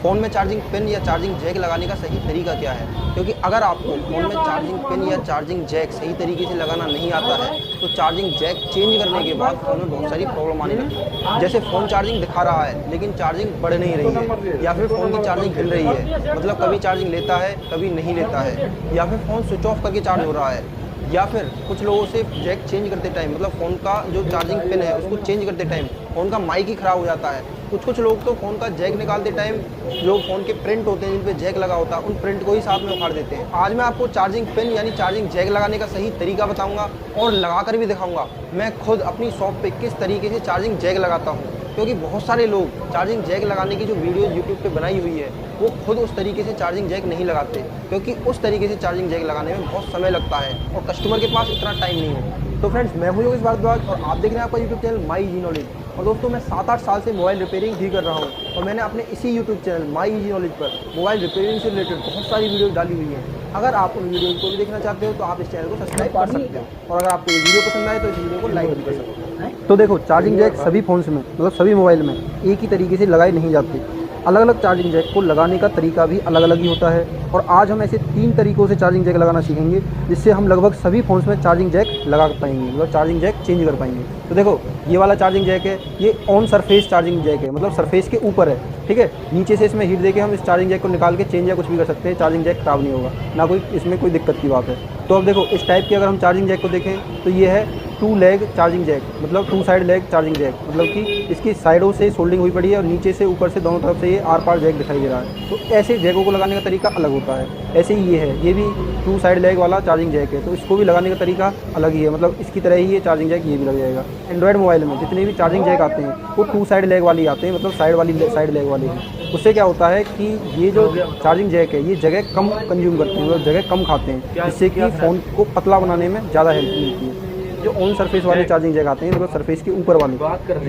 Phone में charging pin या charging Jack लगाने का सही तरीका क्या है, क्योंकि अगर आपको फ़ोन में चार्जिंग पिन या चार्जिंग जैक सही तरीके से लगाना नहीं आता है तो चार्जिंग जैक चेंज करने के बाद फ़ोन में बहुत सारी प्रॉब्लम आने लगती है। जैसे फ़ोन चार्जिंग दिखा रहा है लेकिन चार्जिंग बढ़ नहीं रही है, या फिर फ़ोन की चार्जिंग हिल रही है, मतलब कभी चार्जिंग लेता है कभी नहीं लेता है, या फिर फ़ोन स्विच ऑफ करके चार्ज हो रहा है, या फिर कुछ लोगों से जैक चेंज करते टाइम मतलब फ़ोन का जो चार्जिंग पिन है उसको चेंज करते टाइम फ़ोन का माइक ही ख़राब हो जाता है। कुछ लोग तो फ़ोन का जैक निकालते टाइम जो फ़ोन के प्रिंट होते हैं जिन पे जैक लगा होता है उन प्रिंट को ही साथ में उखाड़ देते हैं। आज मैं आपको चार्जिंग पिन यानी चार्जिंग जैक लगाने का सही तरीका बताऊंगा और लगा कर भी दिखाऊंगा मैं खुद अपनी शॉप पे किस तरीके से चार्जिंग जैक लगाता हूँ, क्योंकि बहुत सारे लोग चार्जिंग जैक लगाने की जो वीडियोज़ यूट्यूब पे बनाई हुई है वो खुद उस तरीके से चार्जिंग जैक नहीं लगाते, क्योंकि उस तरीके से चार्जिंग जैक लगाने में बहुत समय लगता है और कस्टमर के पास इतना टाइम नहीं है। तो फ्रेंड्स, मैं हूं योगेश भारद्वाज और आप देख रहे हैं आपका YouTube channel my easy knowledge. और दोस्तों, मैं 7-8 साल से मोबाइल रिपेयरिंग भी कर रहा हूं और मैंने अपने इसी YouTube channel my easy knowledge पर मोबाइल रिपेयरिंग से रिलेटेड बहुत सारी वीडियो डाली हुई हैं। अगर आप उन वीडियोज़ को भी देखना चाहते हो तो आप इस चैनल को सब्सक्राइब कर सकते हो, और अगर आपको ये वीडियो पसंद आए तो इस वीडियो को लाइक भी कर सकते हो। तो देखो, चार्जिंग जैक सभी फ़ोन्स में मतलब सभी मोबाइल में एक ही तरीके से लगाए नहीं जाते। अलग अलग चार्जिंग जैक को लगाने का तरीका भी अलग अलग ही होता है, और आज हम ऐसे 3 तरीकों से चार्जिंग जैक लगाना सीखेंगे जिससे हम लगभग सभी फ़ोन्स में चार्जिंग जैक लगा पाएंगे, मतलब चार्जिंग जैक चेंज कर पाएंगे। तो देखो, ये वाला चार्जिंग जैक है, ये ऑन सरफेस चार्जिंग जैक है, मतलब सरफेस के ऊपर है, ठीक है। नीचे से इसमें हीट देके हम इस चार्जिंग जैक को निकाल के चेंज या कुछ भी कर सकते हैं, चार्जिंग जैक खराब नहीं होगा, ना कोई इसमें कोई दिक्कत की बात है। तो अब देखो, इस टाइप की अगर हम चार्जिंग जैक को देखें तो ये है 2 लेग चार्जिंग जैक, मतलब 2 साइड लेग चार्जिंग जैक, मतलब कि इसकी साइडों से सोल्डिंग हुई पड़ी है और नीचे से ऊपर से दोनों तरफ से ये आर पार जैक दिखाई दे रहा है। तो ऐसे जैकों को लगाने का तरीका अलग होता है। ऐसे ही ये है, ये भी 2 साइड लेग वाला चार्जिंग जैक है, तो इसको भी लगाने का तरीका अलग ही है, मतलब इसकी तरह ही ये चार्जिंग जैक ये भी लग जाएगा। एंड्रॉयड मोबाइल में जितने भी चार्जिंग जैक आते हैं वो 2 साइड लेग वाले आते हैं, मतलब साइड लेग वाले हैं। उससे क्या होता है कि ये जो चार्जिंग जैक है ये जगह कम कंज्यूम करते हैं, मतलब जगह कम खाते हैं, जिससे कि फ़ोन को पतला बनाने में ज़्यादा हेल्प मिलती है। जो ऑन सरफेस वाले चार्जिंग जैक आते हैं, मतलब सरफेस के ऊपर वाले,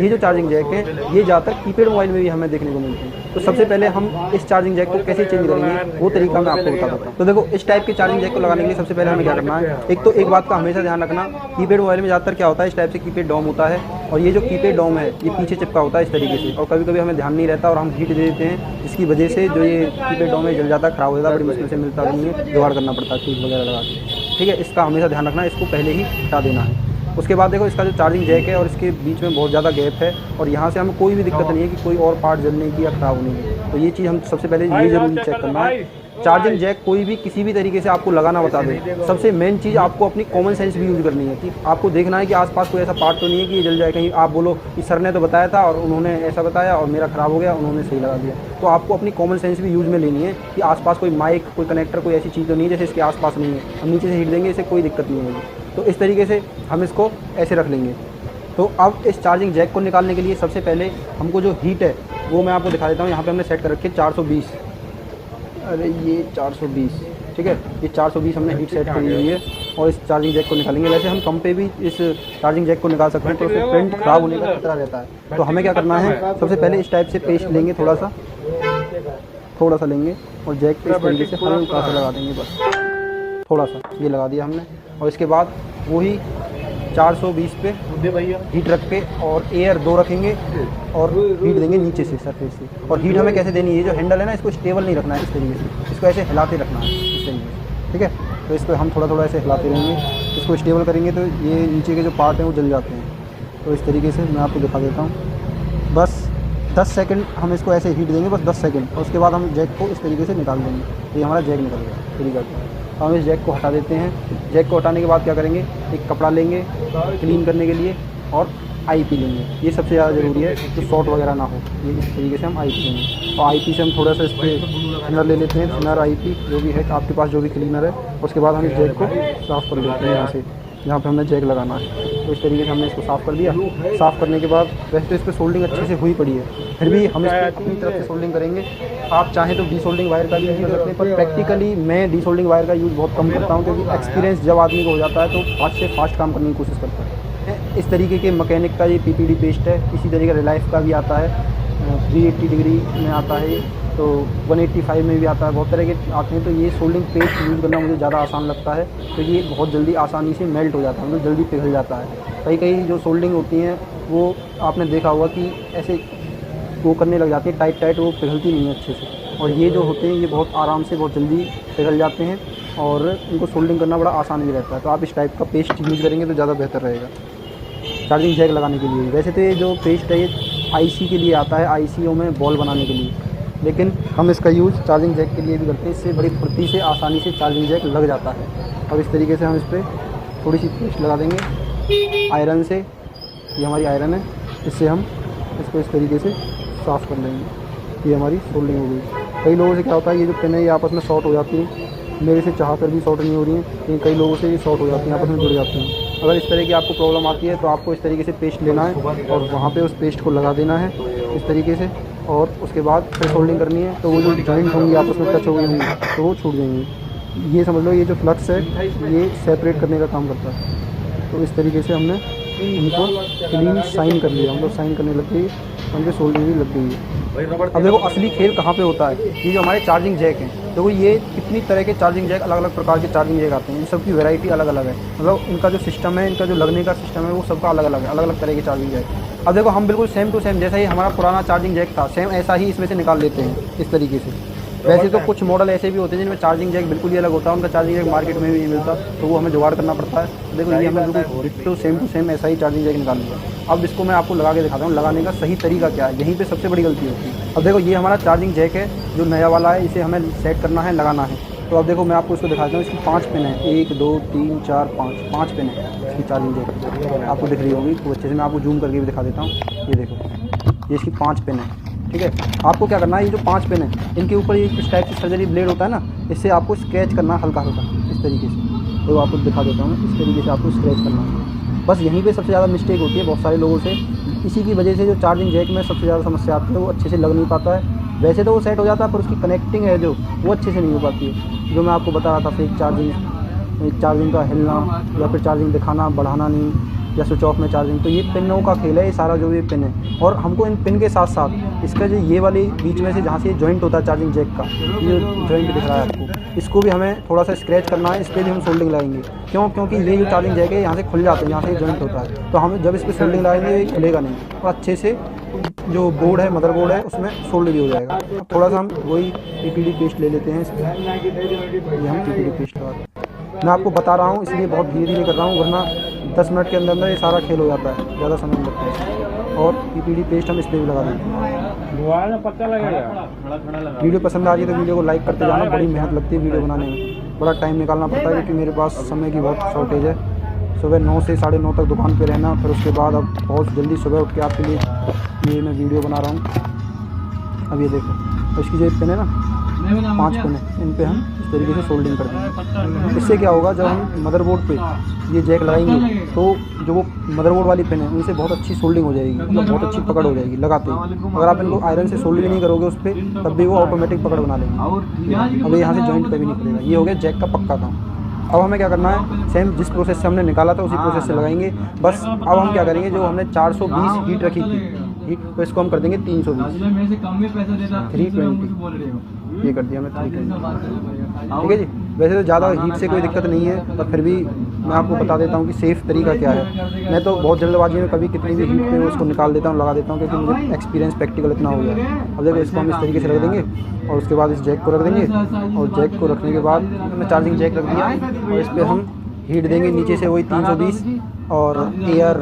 ये जो चार्जिंग जैक हैं ये ज़्यादातर कीपैड मोबाइल में भी हमें देखने को मिलते हैं। तो सबसे पहले हम इस चार्जिंग जैक को कैसे चेंज करेंगे वो तरीका मैं आपको बता देता हूँ। तो देखो, इस टाइप के चार्जिंग जैक को लगाने के लिए सबसे पहले हमें क्या करना है, एक बात का हमेशा ध्यान रखना, कीपैड मोबाइल में ज़्यादातर क्या होता है, इस टाइप से कीपैड डॉम होता है, और ये जो कीपैड डॉम है ये पीछे चिपका होता है इस तरीके से, और कभी कभी हमें ध्यान नहीं रहता और हम हीट दे देते हैं, जिसकी वजह से जो ये कीपैड डॉम है जल जाता है, ख़राब हो जाता है, बड़ी मुश्किल से मिलता नहीं है, जुगाड़ करना पड़ता है फ्यूज़ वगैरह लगा के, ठीक है। इसका हमेशा ध्यान रखना, इसको पहले ही हटा देना है। उसके बाद देखो, इसका जो चार्जिंग जैक है और इसके बीच में बहुत ज़्यादा गैप है, और यहाँ से हमें कोई भी दिक्कत नहीं है कि कोई और पार्ट जलने की या ख़राब होने की। तो ये चीज़ हम सबसे पहले ये ज़रूरी चेक करना है। चार्जिंग जैक कोई भी किसी भी तरीके से आपको लगाना बता दे, सबसे मेन चीज़ आपको अपनी कॉमन सेंस भी यूज़ करनी है कि आपको देखना है कि आसपास कोई ऐसा पार्ट तो नहीं है कि ये जल जाए। कहीं आप बोलो कि सर ने तो बताया था और उन्होंने ऐसा बताया और मेरा ख़राब हो गया, उन्होंने सही लगा दिया। तो आपको अपनी कॉमन सेंस भी यूज़ में लेनी है कि आसपास कोई माइक, कोई कनेक्टर, कोई ऐसी चीज़ तो नहीं है जैसे इसके आसपास नहीं है, हम नीचे से हीट देंगे, इससे कोई दिक्कत नहीं होगी। तो इस तरीके से हम इसको ऐसे रख लेंगे। तो अब इस चार्जिंग जैक को निकालने के लिए सबसे पहले हमको जो हीट है वो मैं आपको दिखा देता हूँ। यहाँ पे हमने सेट कर रखी है 420, अरे ये 420, ठीक है, ये 420 हमने हीट सेट करी हुई है, और इस चार्जिंग जैक को निकालेंगे। वैसे हम कम पे भी इस चार्जिंग जैक को निकाल सकते हैं, तो उससे प्रिंट ख़राब होने का खतरा रहता है। तो हमें क्या करना है, सबसे पहले इस टाइप से पेस्ट लेंगे, थोड़ा सा लेंगे और जैक पे इस तरीके से हल्का सा लगा देंगे, बस थोड़ा सा ये लगा दिया हमने। और इसके बाद वही 420 पे हीट रख के और एयर 2 रखेंगे और हीट देंगे नीचे से, सरफेस से। और हीट हमें कैसे देनी है, ये जो हैंडल है ना इसको स्टेबल नहीं रखना है, इस तरीके से इसको ऐसे हिलाते रखना है इस तरीके से, ठीक है। तो इसको हम थोड़ा थोड़ा ऐसे हिलाते रहेंगे, इसको स्टेबल करेंगे तो ये नीचे के जो पार्ट हैं वो जल जाते हैं। तो इस तरीके से मैं आपको दिखा देता हूँ। बस 10 सेकंड हम इसको ऐसे हीट देंगे, बस 10 सेकंड, और उसके बाद हम जैक को इस तरीके से निकाल देंगे। तो ये हमारा जैक निकल गया तरीका। तो हम इस जैक को हटा देते हैं। जैक को हटाने के बाद क्या करेंगे, एक कपड़ा लेंगे क्लीन करने के लिए और आईपी लेंगे। ये सबसे ज़्यादा ज़रूरी है तो शॉर्ट वगैरह ना हो, ये इस तरीके से हम आईपी लेंगे। और आईपी से हम थोड़ा सा इस पर थिनर ले लेते हैं, थिनर आईपी जो भी है आपके पास, जो भी क्लीनर है। उसके बाद हम इस जैक को साफ़ कर लेते हैं यहाँ से, जहाँ पे हमने जैक लगाना है। तो इस तरीके से हमने इसको साफ़ कर दिया। साफ़ करने के बाद वैसे तो इस पर सोल्डिंग अच्छे से हुई पड़ी है, फिर भी हम इसको अपनी तरफ से सोल्डिंग करेंगे। आप चाहें तो डी सोल्डिंग वायर का भी यूज़ कर सकते हैं, पर प्रैक्टिकली मैं डी सोल्डिंग वायर का यूज़ बहुत कम करता हूँ, क्योंकि एक्सपीरियंस जब आदमी को हो जाता है तो फास्ट से फास्ट काम करने की कोशिश करता है। इस तरीके के मैकेनिक का ये पीपीडी पेस्ट है। इसी तरीके रिलाइफ का भी आता है, 380 डिग्री में आता है, तो 185 में भी आता है, बहुत तरह के आते हैं। तो ये सोल्डिंग पेस्ट यूज़ करना मुझे ज़्यादा आसान लगता है, क्योंकि ये बहुत जल्दी आसानी से मेल्ट हो जाता है, मतलब जल्दी पिघल जाता है। कई जो सोल्डिंग होती हैं वो आपने देखा होगा कि ऐसे वो करने लग जाती है टाइट, वो पिघलती नहीं है अच्छे से। और ये जो होते हैं ये बहुत आराम से बहुत जल्दी पिघल जाते हैं और इनको सोल्डिंग करना बड़ा आसान भी रहता है। तो आप इस टाइप का पेस्ट यूज़ करेंगे तो ज़्यादा बेहतर रहेगा चार्जिंग जैक लगाने के लिए। वैसे तो ये जो पेस्ट है ये आईसी के लिए आता है, आईसीओ में बॉल बनाने के लिए, लेकिन हम इसका यूज़ चार्जिंग जैक के लिए भी करते हैं। इससे बड़ी फुर्ती से आसानी से चार्जिंग जैक लग जाता है। अब इस तरीके से हम इस पर थोड़ी सी पेस्ट लगा देंगे आयरन से। ये हमारी आयरन है, इससे हम इसको इस तरीके से साफ़ कर लेंगे। ये हमारी सोल्डिंग हो गई। कई लोगों से क्या होता है ये जो पिन है ये आपस में शॉर्ट हो जाती है। मेरे से चाह कर भी शॉर्ट नहीं हो रही हैं, लेकिन कई लोगों से ये शॉर्ट हो जाती हैं, आपस में जुड़ जाती हैं। अगर इस तरह की आपको प्रॉब्लम आती है तो आपको इस तरीके से पेस्ट लेना है और वहाँ पे उस पेस्ट को लगा देना है इस तरीके से, और उसके बाद फिर सोल्डिंग करनी है। तो वो जो जॉइंट होंगी आपस में टच हो गई होंगी तो वो छूट जाएंगी। ये समझ लो ये जो फ्लक्स है ये सेपरेट करने का काम करता है। तो इस तरीके से हमने उनको क्लीन साइन कर लिया, हम लोग साइन करने लग गई, उन पर सोल्डिंग भी लग गई है। अब देखो असली खेल कहाँ पे होता है, ये जो हमारे चार्जिंग जैक हैं, देखो ये कितनी तरह के चार्जिंग जैक, अलग अलग प्रकार के चार्जिंग जैक आते हैं। इन सब की वैरायटी अलग अलग है, मतलब इनका जो सिस्टम है, इनका जो लगने का सिस्टम है वो सबका अलग अलग है, अलग अलग तरह के चार्जिंग जैक। अब देखो हम बिल्कुल सेम टू सेम जैसा ही हमारा पुराना चार्जिंग जैक था सेम ऐसा ही इसमें से निकाल लेते हैं इस तरीके से। वैसे तो कुछ मॉडल ऐसे भी होते हैं जिनमें चार्जिंग जैक बिल्कुल ही अलग होता है, उनका चार्जिंग जैक मार्केट में भी नहीं मिलता, तो वो हमें जुगाड़ करना पड़ता है। देखो ये हमें बिल्कुल टू सेम ऐसा ही चार्जिंग जैक निकाल लिया। अब इसको मैं आपको लगा के दिखाता हूँ लगाने का सही तरीका क्या है, यहीं पे सबसे बड़ी गलती होती है। अब देखो ये हमारा चार्जिंग जैक है जो नया वाला है, इसे हमें सेट करना है, लगाना है। तो अब देखो मैं आपको इसको दिखाता हूँ, इसकी 5 पिन है, 1 2 3 4 5 पिन है इसकी चार्जिंग जैक, आपको दिख रही होगी। तो अच्छे से मैं आपको जूम करके भी दिखा देता हूँ। ये देखो ये इसकी 5 पिन है, ठीक है। आपको क्या करना है, ये जो 5 पिन है इनके ऊपर ये कुछ टाइप से सर्जरी ब्लेड होता है ना, इससे आपको स्क्रैच करना है हल्का हल्का इस तरीके से। तो आपको दिखा देता हूँ, इस तरीके से आपको स्क्रैच करना है। बस यहीं पे सबसे ज़्यादा मिस्टेक होती है बहुत सारे लोगों से, इसी की वजह से जो चार्जिंग जैक में सबसे ज़्यादा समस्या आती है, वो अच्छे से लग नहीं पाता है। वैसे तो वो सेट हो जाता है पर उसकी कनेक्टिंग है जो वो अच्छे से नहीं हो पाती है। जो मैं आपको बता रहा था फेक चार्जिंग का हिलना या फिर चार्जिंग दिखाना बढ़ाना नहीं, या स्विच ऑफ में चार्जिंग, तो ये पिनों का खेल है ये सारा जो ये पिन है। और हमको इन पिन के साथ साथ इसका जो ये वाली बीच में से जहाँ से ये जॉइंट होता है चार्जिंग जैक का, ये जॉइंट दिख रहा है आपको, इसको भी हमें थोड़ा सा स्क्रैच करना है। इस पर भी हम सोल्डिंग लगाएंगे, क्योंकि ये जो चार्जिंग जैक है यहाँ से खुल जाते हैं, यहाँ से जॉइंट होता है, तो हम जब इस पर सोल्डिंग लगाएंगे ये खुलेगा नहीं और अच्छे से जो बोर्ड है मदरबोर्ड है उसमें सोल्ड भी हो जाएगा। अब थोड़ा सा हम वही पीपीडी पेस्ट ले लेते हैं, ये हम पीपीडी पेस्ट लगाते हैं। मैं आपको बता रहा हूँ इसलिए बहुत धीरे धीरे कर रहा हूँ, वरना 10 मिनट के अंदर ये सारा खेल हो जाता है, ज़्यादा समय नहीं लगता है। और पीपीडी पेस्ट हम इस पर भी लगा देते हैं। पता लगेगा। वीडियो पसंद आ रही है तो वीडियो को लाइक करते जाना, बड़ी मेहनत लगती है वीडियो बनाने में, बड़ा टाइम निकालना पड़ता है क्योंकि मेरे पास समय की बहुत शॉर्टेज है। सुबह 9 से 9:30 तक दुकान पे रहना, फिर उसके बाद अब बहुत जल्दी सुबह उठ के आपके लिए ये मैं वीडियो बना रहा हूँ। अब ये देखो तो इसकी जो पिन है ना 5 पिन है, इन पे हम इस तरीके से सोल्डिंग कर देंगे। इससे क्या होगा, जब हम मदरबोर्ड पे ये जैक लगाएंगे तो जो वो मदरबोर्ड वाली पिन है उनसे बहुत अच्छी सोल्डिंग हो जाएगी, मतलब बहुत अच्छी पकड़ हो जाएगी लगाते ही। अगर आप इनको आयरन से सोल्डिंग नहीं करोगे उस पर तब भी वो ऑटोमेटिक पकड़ बना लेंगे। अब यहाँ से जॉइंट पे भी नहीं खुलेगा। ये हो गया जैक का पक्का काम। अब हमें क्या करना है, सेम जिस प्रोसेस से हमने निकाला था उसी प्रोसेस से लगाएंगे। बस अब हम क्या करेंगे, जो हमने 420 हीट रखी थी हीट, तो इसको हम कर देंगे 320, 320 ये कर दिया मैं 320, ठीक है जी। वैसे तो ज़्यादा हीट से कोई दिक्कत नहीं है, पर फिर भी मैं आपको बता देता हूँ कि सेफ़ तरीका क्या है। मैं तो बहुत जल्दबाजी में कभी कितनी भी हीट पे उसको निकाल देता हूँ, लगा देता हूँ, क्योंकि मुझे एक्सपीरियंस प्रैक्टिकल इतना हो गया है। अब देखो इसको हम इस तरीके से रख देंगे और उसके बाद इस जैक को रख देंगे, और जैक को रखने के बाद मैंने चार्जिंग जैक रख दिया और इस पर हम हीट देंगे नीचे से वही 320 और एयर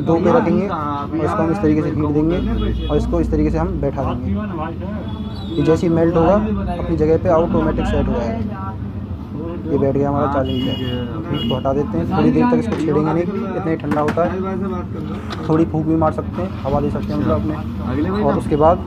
2 पे रखेंगे और इसको हम इस तरीके से हीट देंगे और इसको इस तरीके से हम बैठा देंगे। ये जैसे ही मेल्ट होगा अपनी जगह पे ऑटोमेटिक सेट हो जाएगा। ये बैठ गया हमारा चार्जिंग जैक। हीट को हटा देते हैं, थोड़ी देर तक इसको छेड़ेंगे नहीं, इतना ही ठंडा होता है। थोड़ी फूंक भी मार सकते हैं, हवा दे सकते हैं मतलब अपने, और उसके बाद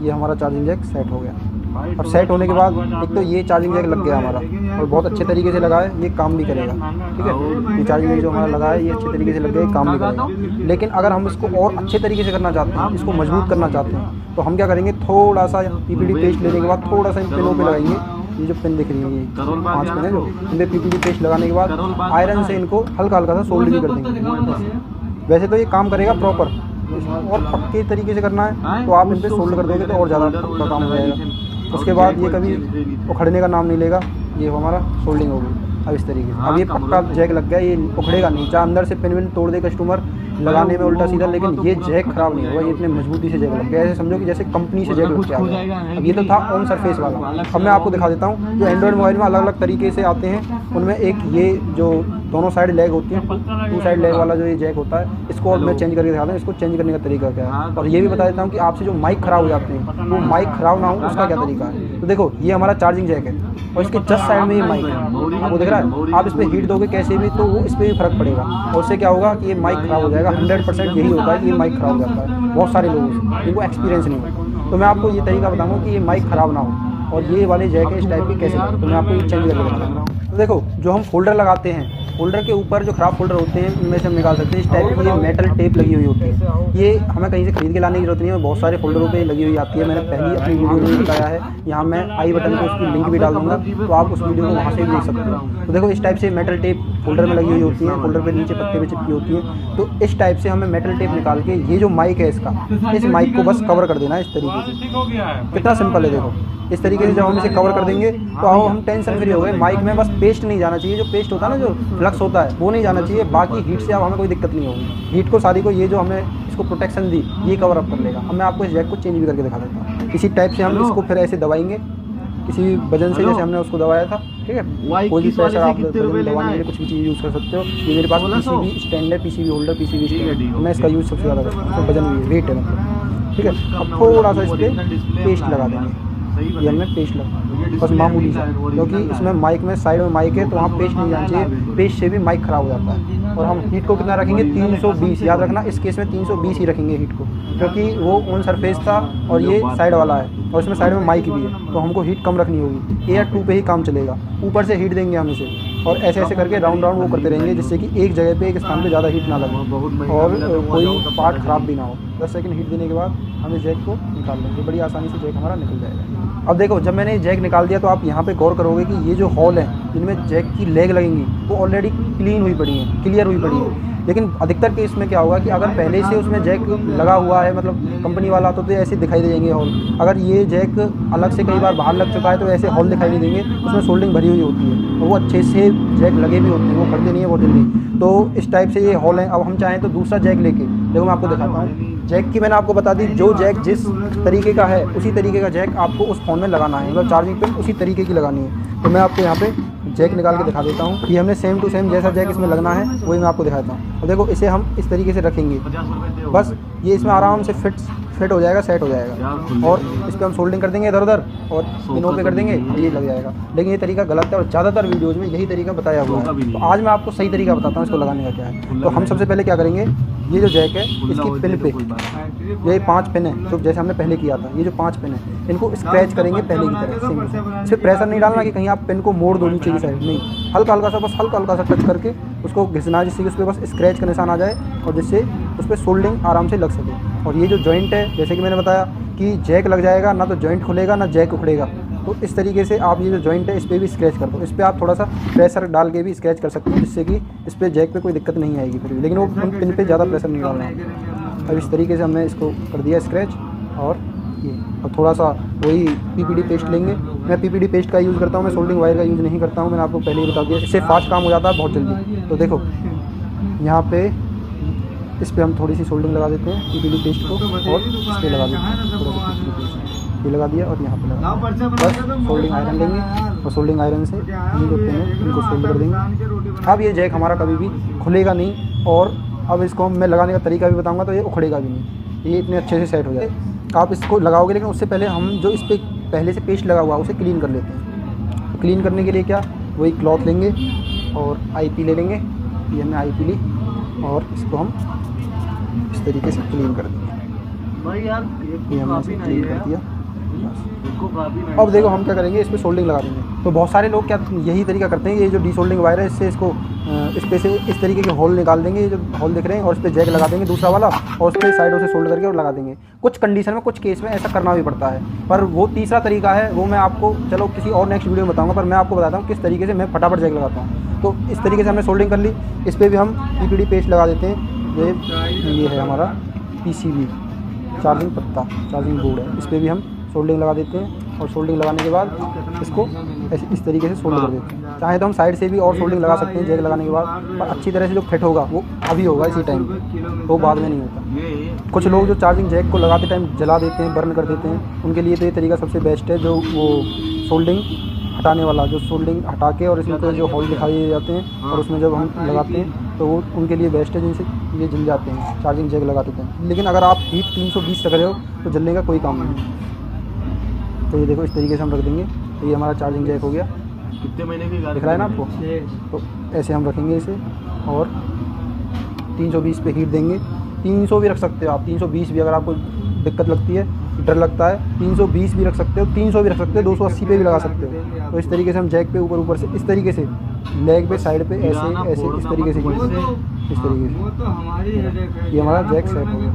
ये हमारा चार्जिंग जैक सेट हो गया। अब सेट होने के बाद एक तो ये चार्जिंग जैक लग गया हमारा और बहुत अच्छे तरीके से लगा है, ये काम भी करेगा, ठीक है। ये चार्जिंग जैक जो हमारा लगा है ये अच्छे तरीके से लग गया, काम भी करेगा। लेकिन अगर हम इसको और अच्छे तरीके से करना चाहते हैं, इसको मजबूत करना चाहते हैं, तो हम क्या करेंगे, थोड़ा सा पीपीडी पेस्ट लेने के बाद थोड़ा सा इन पिनों पे लगाएंगे। ये जो पिन दिख रही है, ये 5 पिन है जो, इन पर पीपीडी पेस्ट लगाने के बाद आयरन से इनको हल्का हल्का सा सोल्ड भी कर देंगे। वैसे तो ये काम करेगा प्रॉपर, और पक्के तरीके से करना है तो आप इन पर सोल्ड कर दोगे तो और ज़्यादा पक्का काम हो जाएगा। उसके बाद ये कभी उखड़ने का नाम नहीं लेगा। ये हमारा सोल्डिंग हो गई अब इस तरीके से। अब ये पक्का जैक लग गया, ये उखड़ेगा नहीं, चाहे अंदर से पिन विन तोड़ दे कस्टमर, लगाने में उल्टा सीधा, लेकिन ये जैक खराब नहीं होगा, ये इतने मजबूती से जैक लग गया, ऐसे समझो कि जैसे कंपनी से जैक लग के आ गया। अब ये तो था ऑन सरफेस वाला, अब मैं आपको दिखा देता हूँ जो एंड्रॉयड मोबाइल में अलग अलग तरीके से आते हैं, उनमें एक ये जो दोनों साइड लेग होती है, 2 साइड लेग वाला जो ये जैक होता है, इसको और मैं चेंज करके दिखा दूँ, इसको चेंज करने का तरीका क्या है। और ये भी बता देता हूँ कि आपसे जो माइक ख़राब हो जाते हैं, वो माइक ख़राब ना हो उसका क्या तरीका है। तो देखो ये हमारा चार्जिंग जैक है और इसके जस्ट साइड में ये माइक है, आपको दिख रहा है। आप इस पर हीट दोगे कैसे भी तो वो इस पर भी फ़र्क पड़ेगा, और उससे क्या होगा कि ये माइक ख़राब हो जाएगा। 100% यही होता है कि ये माइक ख़राब हो जाता है बहुत सारे लोगों से, जिनको एक्सपीरियंस नहीं होता। तो मैं आपको ये तरीका बताऊँगा कि ये माइक ख़राब ना हो और ये वाले जैक इस टाइप के कैसे करें। तो मैं आपको ये चेंज करके बताऊँगा। तो देखो जो हम फोल्डर लगाते हैं, फोल्डर के ऊपर जो ख़राब फोल्डर होते हैं उनमें से हम निकाल सकते हैं। इस टाइप की ये मेटल टेप लगी हुई होती है, ये हमें कहीं से खरीद के लाने की जरूरत नहीं है, बहुत सारे फोल्डरों पे लगी हुई आती है। मैंने पहली अपनी वीडियो में बताया है, यहाँ मैं आई बटन पे उसकी लिंक भी डाल दूँगा, तो आप उस वीडियो को वहाँ से भी देख सकते हो। तो देखो इस टाइप से मेटल टेप फोल्डर में लगी हुई होती है, फोल्डर पे नीचे पत्ते पे चिपकी होती है। तो इस टाइप से हमें मेटल टेप निकाल के ये जो माइक है इसका, इस माइक को बस कवर कर देना है इस तरीके से। कितना सिंपल है देखो, इस तरीके से जब हम इसे कवर कर देंगे तो आओ हम टेंशन फ्री हो गए। माइक में बस पेस्ट नहीं जाना चाहिए, जो पेस्ट होता है ना, जो फ्लक्स होता है वो नहीं जाना चाहिए। बाकी हीट से अब हमें कोई दिक्कत नहीं होगी। हीट को सारी को ये जो हमने इसको प्रोटेक्शन दी ये कवर अप कर लेगा। अब मैं आपको इस जैक को चेंज भी करके दिखा देता हूँ। इसी टाइप से हम इसको फिर ऐसे दबाएंगे किसी भी वजन से, जैसे हमने उसको दबाया था, ठीक है। कोई भी प्रेशर आप दबाने के लिए कुछ भी चीज़ यूज़ कर सकते हो। ये मेरे पास पीसीबी स्टैंड है, पीसीबी होल्डर, पीसीबी स्टैंड, मैं इसका यूज़ सबसे ज़्यादा करता हूँ। वजन भी वेट है मतलब, ठीक है। अब थोड़ा सा इस पर पेस्ट लगा देंगे, ये हमने पेस्ट लगा बस मामूली सा, क्योंकि इसमें माइक में साइड में माइक है तो वहाँ पेस्ट नहीं जाना चाहिए, पेस्ट से भी माइक ख़राब हो जाता है। और हम हीट को कितना रखेंगे 320, याद रखना इस केस में 320 ही रखेंगे हीट को, क्योंकि वो ऑन सरफेस था और ये साइड वाला है और इसमें साइड में माइक भी है, तो हमको हीट कम रखनी होगी। एयर 2 पे ही काम चलेगा, ऊपर से हीट देंगे हम इसे और ऐसे ऐसे करके राउंड राउंड वो करते रहेंगे, जिससे कि एक जगह पे एक स्थान पे ज़्यादा हीट ना लगे और कोई पार्ट ख़राब भी ना हो। 10 सेकंड हीट देने के बाद हम इस जैक को निकाल लेंगे, बड़ी आसानी से जैक हमारा निकल जाएगा। अब देखो जब मैंने जैक निकाल दिया तो आप यहाँ पे गौर करोगे कि ये जो हॉल है जिनमें जैक की लेग लगेंगी वो ऑलरेडी क्लीन हुई पड़ी हैं, क्लियर हुई पड़ी है। लेकिन अधिकतर केस में क्या होगा कि अगर पहले से उसमें जैक लगा हुआ है, मतलब कंपनी वाला, तो ऐसे दिखाई दे देंगे हॉल। अगर ये जैक अलग से कई बार बाहर लग चुका है तो ऐसे हॉल दिखाई नहीं देंगे, उसमें सोल्डिंग भरी हुई होती है और वो अच्छे से जैक लगे भी होते हैं, वो करते नहीं है बहुत जल्दी। तो इस टाइप से ये हॉल है। अब हम चाहें तो दूसरा जैक लेके देखो, मैं आपको दिखाता हूँ। जैक की मैंने आपको बता दी, जो जैक जिस तरीके का है उसी तरीके का जैक आपको उस फ़ोन में लगाना है, मतलब चार्जिंग पिन उसी तरीके की लगानी है। तो मैं आपको यहाँ पे जैक निकाल के दिखा देता हूँ। ये हमने सेम टू सेम जैसा जैक इसमें लगना है वही मैं आपको दिखाता हूँ। और देखो इसे हम इस तरीके से रखेंगे, बस ये इसमें आराम से फिट हो जाएगा, सेट हो जाएगा। और इस पर हम सोल्डिंग कर देंगे इधर उधर और पिनों पे कर देंगे, ये लग जाएगा। लेकिन ये तरीका गलत है और ज़्यादातर वीडियोज़ में यही तरीका बताया हुआ है। तो आज मैं आपको सही तरीका बताता हूँ इसको लगाने का क्या है। तो हम सबसे पहले क्या करेंगे, ये जो जैक है इसकी पिन पे ये 5 पिन है, तो जैसे हमने पहले किया था, ये जो 5 पिन है इनको स्क्रैच करेंगे पहले की तरह सिंगल से। इस पर प्रेशर नहीं डालना कि कहीं आप पिन को मोड़ दो नीचे की साइड, नहीं, हल्का हल्का सा, बस हल्का हल्का सा टच करके उसको घिसना, जिससे कि उस पर बस स्क्रैच का निशान आ जाए और जिससे उस पर सोल्डिंग आराम से लग सके। और ये जो जॉइंट है, जैसे कि मैंने बताया कि जैक लग जाएगा ना, तो जॉइंट खुलेगा ना जैक उखड़ेगा। तो इस तरीके से आप ये जो जॉइंट है इस पर भी स्क्रैच कर दो। इस पर आप थोड़ा सा प्रेशर डाल के भी स्क्रैच कर सकते हो, जिससे कि इस पर जैक पे कोई दिक्कत नहीं आएगी फिर भी, लेकिन वो पिन पे ज़्यादा प्रेशर नहीं डालना है। अब इस तरीके से हमने इसको कर दिया स्क्रैच। और ये अब थोड़ा सा वही PPD पेस्ट लेंगे। मैं PPD पेस्ट का यूज़ करता हूँ, मैं सोल्डिंग वायर का यूज़ नहीं करता हूँ, मैंने आपको पहले ही बता दिया। इससे फास्ट काम हो जाता है बहुत जल्दी। तो देखो यहाँ पे इस पर हम थोड़ी सी सोल्डिंग लगा देते हैं PPD पेस्ट को और इस पर लगा देते हैं थोड़ा सा PPD पेस्ट, ये लगा दिया और यहाँ पे लगा, बस सोल्डिंग आयरन लेंगे और सोल्डिंग आयरन से ये जो पिन है इनको सोल्ड कर देंगे। अब ये जैक हमारा कभी भी खुलेगा नहीं और अब इसको मैं लगाने का तरीका भी बताऊँगा तो ये उखड़ेगा भी नहीं, ये इतने अच्छे से सेट हो जाए। आप इसको लगाओगे, लेकिन उससे पहले हम जो इस पर पहले से पेस्ट लगा हुआ उसे क्लीन कर लेते हैं। तो क्लीन करने के लिए क्या, वही क्लॉथ लेंगे और IP ले लेंगे, ये हमने IP ली और इसको हम इस तरीके से क्लीन कर देंगे। ये हमने इसे क्लीन कर दिया। अब देखो हम क्या करेंगे, इस पर सोल्डिंग लगा देंगे। तो बहुत सारे लोग क्या यही तरीका करते हैं, ये जो डीसोल्डिंग वायर है इससे इसको इस पे से इस तरीके के होल निकाल देंगे, ये जो होल दिख रहे हैं, और इस पर जैक लगा देंगे दूसरा वाला और उस पर साइडों से सोल्ड करके और लगा देंगे। कुछ कंडीशन में, कुछ केस में ऐसा करना भी पड़ता है, पर वो तीसरा तरीका है, वो मैं आपको चलो किसी और नेक्स्ट वीडियो में बताऊँगा। पर मैं आपको बताता हूँ किस तरीके से मैं फटाफट जैक लगाता हूँ। तो इस तरीके से हमने सोल्डिंग कर ली, इस पर भी हम PPD पेस्ट लगा देते हैं। ये है हमारा PCB चार्जिंग बोर्ड है, इस पर भी हम सोल्डिंग लगा देते हैं और सोल्डिंग लगाने के बाद इसको ऐसे इस तरीके से सोल्ड कर देते हैं। चाहे तो हम साइड से भी और सोल्डिंग लगा सकते हैं जैक लगाने के बाद, पर अच्छी तरह से जो फिट होगा वो अभी होगा इसी टाइम पे, वो बाद में नहीं होता। कुछ लोग जो चार्जिंग जैक को लगाते टाइम जला देते हैं, बर्न कर देते हैं, उनके लिए तो ये तरीका सबसे बेस्ट है, जो वो सोल्डिंग हटाने वाला, जो सोल्डिंग हटा के और इसमें जो होल दिखाए जाते हैं और उसमें जब हम लगाते हैं तो वो उनके लिए बेस्ट है, जिनसे ये जल जाते हैं चार्जिंग जैक लगा देते हैं। लेकिन अगर आप हीट 320 रख रहे हो तो जलने का कोई काम नहीं। तो ये देखो इस तरीके से हम रख देंगे, तो ये हमारा चार्जिंग जैक हो गया। कितने महीने की दिख रहा है ना आपको? तो ऐसे हम रखेंगे इसे और 320 पे हीट देंगे। 300 भी रख सकते हो आप, 320 भी अगर आपको दिक्कत लगती है, डर लगता है, 320 भी रख सकते हो, 300 भी रख सकते हो, 280 पे भी लगा सकते हो। तो इस तरीके से हम जैक पे ऊपर से इस तरीके से लेग पे साइड पे ऐसे ऐसे इस तरीके से इस तरीके से ये हमारा जैक सेट हो गया।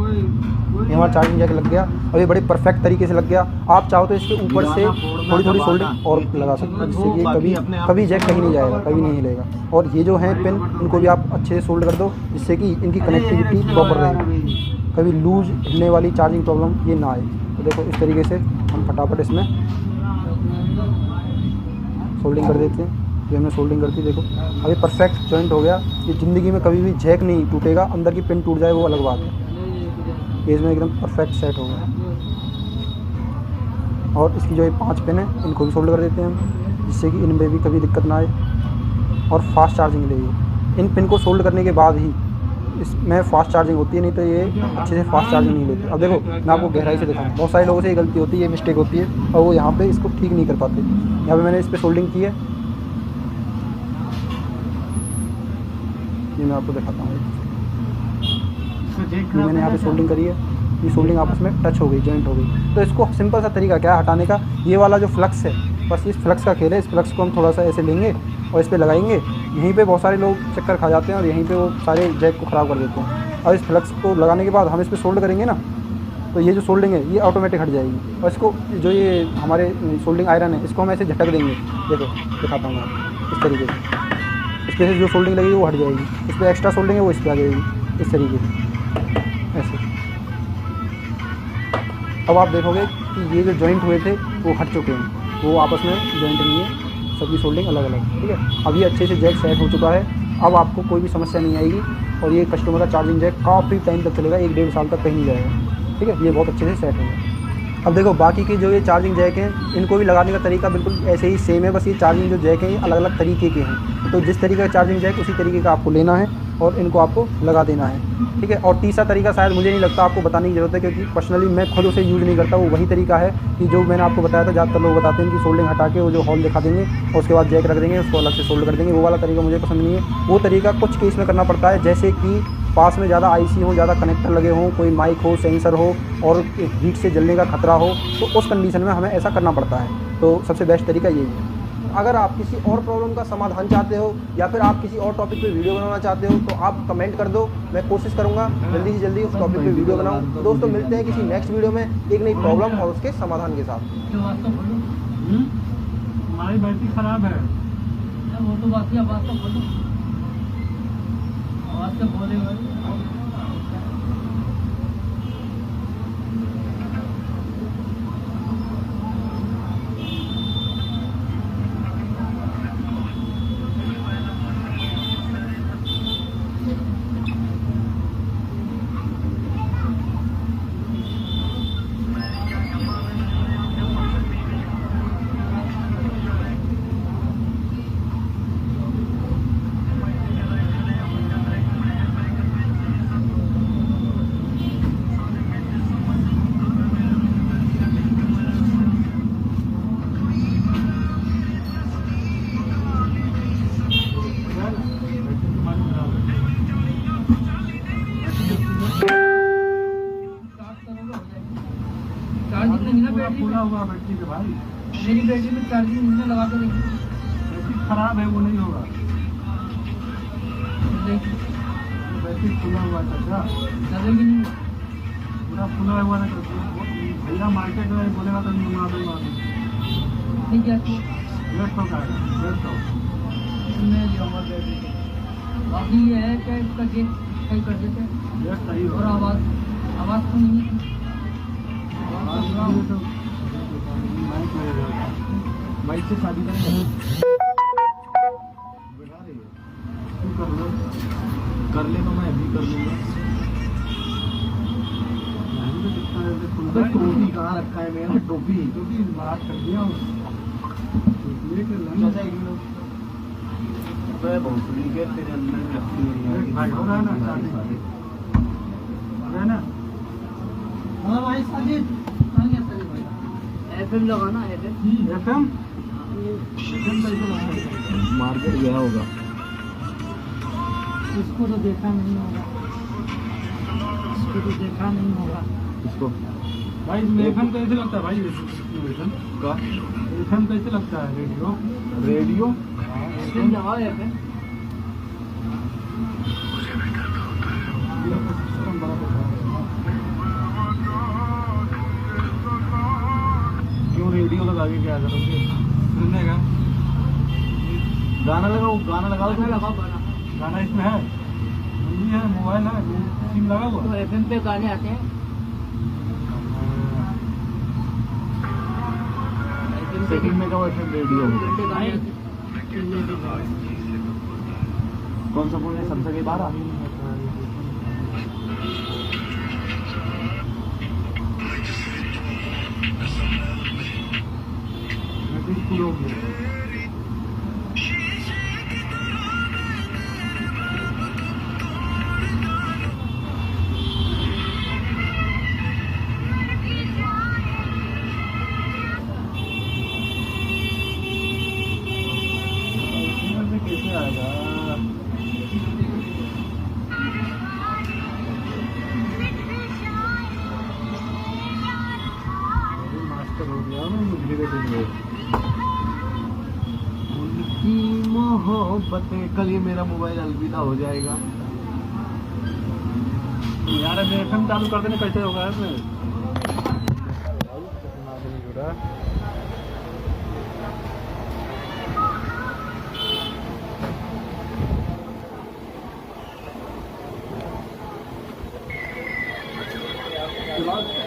ये हमारा चार्जिंग जैक लग गया और ये बड़े परफेक्ट तरीके से लग गया। आप चाहो तो इसके ऊपर से थोड़ी थोड़ी सोल्डिंग और लगा सकते हो, जिससे ये कभी कभी जैक कहीं नहीं जाएगा, कभी नहीं हिलेगा। और ये जो है पिन, इनको भी आप अच्छे से सोल्ड कर दो, जिससे कि इनकी कनेक्टिविटी प्रॉपर रहे, कभी लूज हिलने वाली चार्जिंग प्रॉब्लम ये ना आए। तो देखो इस तरीके से हम फटाफट इसमें सोल्डिंग कर देते हैं। ये हमने सोल्डिंग कर दी, देखो अभी परफेक्ट जॉइंट हो गया। ये ज़िंदगी में कभी भी जैक नहीं टूटेगा, अंदर की पिन टूट जाए वो अलग बात है। ये इसमें एकदम परफेक्ट सेट हो गया। और इसकी जो ये 5 पिन है इनको भी सोल्ड कर देते हैं हम, जिससे कि इनमें भी कभी दिक्कत ना आए और फास्ट चार्जिंग लेगी। इन पिन को सोल्ड करने के बाद ही इसमें फास्ट चार्जिंग होती है, नहीं तो ये अच्छे से फास्ट चार्जिंग नहीं लेती। अब देखो मैं आपको गहराई से दिखाऊँ, बहुत सारे लोगों से ये गलती होती है, ये मिस्टेक होती है और वो यहाँ पे इसको ठीक नहीं कर पाते। यहाँ पे मैंने इस पर सोल्डिंग की है, ये मैं आपको दिखाता हूँ। ये मैंने यहाँ पे सोल्डिंग करी है, ये सोल्डिंग आपस में टच हो गई, जॉइंट हो गई। तो इसको सिंपल सा तरीका क्या है हटाने का, ये वाला जो फ्लक्स है, बस इस फ्लक्स का खेल है। इस फ्लक्स को हम थोड़ा सा ऐसे लेंगे और इस पर लगाएंगे। यहीं पे बहुत सारे लोग चक्कर खा जाते हैं और यहीं पे वो सारे जैक को ख़राब कर देते हैं। और इस फ्लक्स को लगाने के बाद हम इस पर सोल्ड करेंगे ना, तो ये जो सोल्डिंग है ये ऑटोमेटिक हट जाएगी। और इसको जो ये हमारे सोल्डिंग आयरन है, इसको हम ऐसे झटक देंगे। देखो दिखाता हूँ मैं आपको, इस तरीके से इस पर से जो सोल्डिंग लगेगी वो हट जाएगी। इस पर एक्स्ट्रा सोल्डिंग है वो इस पर आ जाएगी, इस तरीके से ऐसे। अब आप देखोगे कि ये जो जॉइंट हुए थे वो हट चुके हैं, वो आपस में जॉइंट नहीं है, सबकी सोल्डिंग अलग अलग। ठीक है, अब ये अच्छे से जैक सेट हो चुका है। अब आपको कोई भी समस्या नहीं आएगी और ये कस्टमर का चार्जिंग जैक काफ़ी टाइम तक चलेगा, 1-1.5 साल तक कहीं नहीं जाएगा। ठीक है, ये बहुत अच्छे से सेट होगा। अब देखो बाकी के जो ये चार्जिंग जैक हैं, इनको भी लगाने का तरीका बिल्कुल ऐसे ही सेम है, बस ये चार्जिंग जो जैक हैं ये अलग अलग तरीके के हैं। तो जिस तरीके का चार्जिंग जैक उसी तरीके का आपको लेना है और इनको आपको लगा देना है। ठीक है, और तीसरा तरीका शायद मुझे नहीं लगता आपको बताने की ज़रूरत है, क्योंकि पर्सनली मैं खुद उसे यूज़ नहीं करता। वो वही तरीका है कि जो मैंने आपको बताया था, ज़्यादातर लोग बताते हैं कि सोल्डिंग हटा के वो जो होल दिखा देंगे और उसके बाद जैक रख देंगे, उसको अलग से सोल्ड कर देंगे। वो वाला तरीका मुझे पसंद नहीं है। वो तरीका कुछ केस में करना पड़ता है, जैसे कि पास में ज़्यादा आईसी हो, ज़्यादा कनेक्टर लगे हों, कोई माइक हो, सेंसर हो और हीट से जलने का खतरा हो, तो उस कंडीशन में हमें ऐसा करना पड़ता है। तो सबसे बेस्ट तरीका यही है। अगर आप किसी और प्रॉब्लम का समाधान चाहते हो या फिर आप किसी और टॉपिक पे वीडियो बनाना चाहते हो तो आप कमेंट कर दो, मैं कोशिश करूंगा जल्दी से जल्दी उस टॉपिक पे वीडियो बनाऊं। तो दोस्तों मिलते हैं किसी नेक्स्ट वीडियो में एक नई प्रॉब्लम और उसके समाधान के साथ। हमारी बैटरी खराब है, वो तो बात है, बात तो बोलो, बात तो बोलेगा। पूरा हुआ बैटरी के भाई, मेरी बैटरी में चार्जिंग नहीं लगा के देखिए, बैटरी खराब है, वो नहीं होगा। बैटरी खुला हुआ था, चलेगी नहीं, पूरा खुला हुआ ना। भैया मार्केट में बोलेगा तो नहीं बना दूंगा। ठीक है, 150 का है, 150 मैं जाऊँगा बैटरी। बाकी ये है कि इसका जेक सही कर देते हैं ये सही और होगा। आवाज़ तो नहीं है। तो भाई से शादी करेंगे बिठा रही है तू कर लो कर ले तो मैं भी कर लूंगा टोपी कहाँ रखा है मेरा टोपी टोपी बात कर दिया लेकर लाना चाहिए भोसड़ी के तेरे अंदर में रखी हुई है भाई हो रहा है ना हाँ भाई साजिद कहाँ गया साजिद भाई? FM लगाना FM। एफएम एफएम कैसे लगाना मार्केट गया होगा इसको तो देखा नहीं होगा, इसको तो देखा नहीं होगा। इसको भाई इसमें एफएम कैसे लगता है भाई एफएम का एफएम कैसे लगता है रेडियो रेडियो FM लगाओ FM। क्यों रेडियो लगा के क्या करोगे सुनने का गाना लगाओ गाना लगाओ गाना लगाओ गाना। गाना इसमें है हिंदी है मोबाइल है सिम लगा हुआ तो FM पे गाने आते हैं। सेटिंग में जाओ एफएम रेडियो घंटे गाने आते हैं। कौन सा फोन है सैमसंग A12 स्कूल हो गया कैसे आएगा मास्टर हो गया ना मुझे दे देंगे उनकी मोहब्बतें कल ये मेरा मोबाइल अलविदा हो जाएगा यार अभी एफएम चालू कर देने कैसे होगा यार जुड़ा उसके बाद